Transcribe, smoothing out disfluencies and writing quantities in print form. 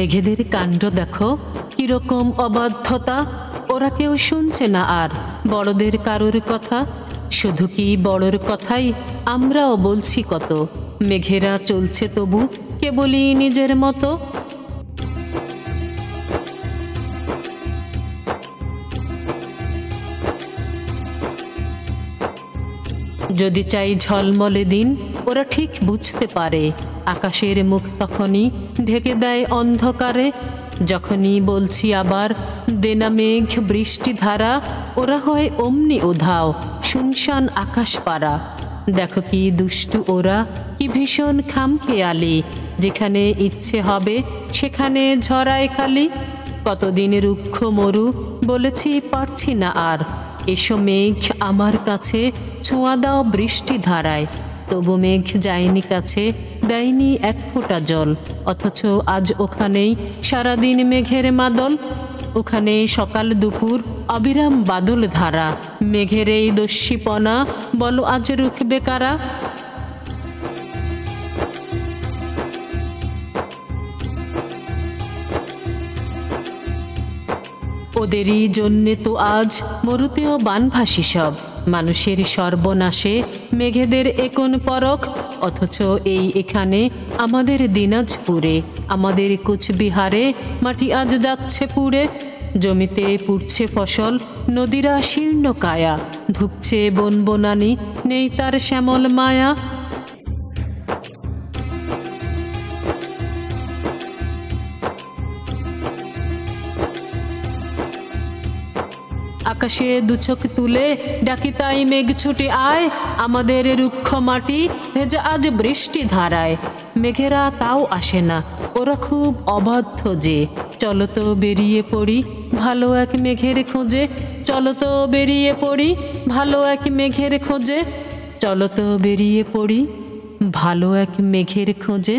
মেঘেদের কাণ্ড দেখো কিরকম অবাধ্যতা। ওরা কেউ শুনছে না আর বড়দের কারোর কথা। শুধু কি বড়র কথাই, আমরাও বলছি কত। মেঘেরা চলছে তবু কেবলই নিজের মতো। যদি চাই ঝলমলে দিন, ওরা ঠিক বুঝতে পারে আকাশের মুখ তখনই ঢেকে দেয় অন্ধকারে। যখনই বলছি আবার দেনা মেঘ বৃষ্টি ধারা, ওরা হয় অমনি উধাও শুনশান আকাশ পাড়া। দেখো কি দুষ্টু ওরা, কি ভীষণ খামখেয়ালি। যেখানে ইচ্ছে হবে সেখানে ঝরায় খালি। কতদিন রুক্ষ মরু বলেছি পারছি না আর। এসো মেঘ আমার কাছে, ছোঁয়া দাও বৃষ্টি ধারায়। তবু মেঘ যায়নি কাছে, দেয়নি এক ফোঁটা জল। অথচ আজ ওখানেই সারাদিন মেঘের মাদল। ওখানে সকাল দুপুর অবিরাম বাদল ধারা। মেঘের এই দস্যিপনা বলো আজ রুখবে কারা? ওদেরই জন্যে তো আজ মরুতেও বানভাসী সব। মানুষের সর্বনাশে মেঘেদের একন পরখ। অথচ এই এখানে আমাদের দিনাজপুরে, আমাদের কুচবিহারে মাটি আজ যাচ্ছে পুড়ে। জমিতে পুড়ছে ফসল, নদীরা শীর্ণ কায়া। ধুপছে বন বনানি, নেই তার শ্যামল মায়া। আকাশে দুচোখ তুলে ডাকি তাই মেঘ ছুটে আয়। আমাদের রুক্ষ মাটি ভেজা আজ বৃষ্টি ধারায়। মেঘেরা তাও আসে না, ওরা খুব অবাধ্য যে। চলো তো বেরিয়ে পড়ি ভালো এক মেঘের খোঁজে। চলো তো বেরিয়ে পড়ি ভালো এক মেঘের খোঁজে। চলো তো বেরিয়ে পড়ি ভালো এক মেঘের খোঁজে।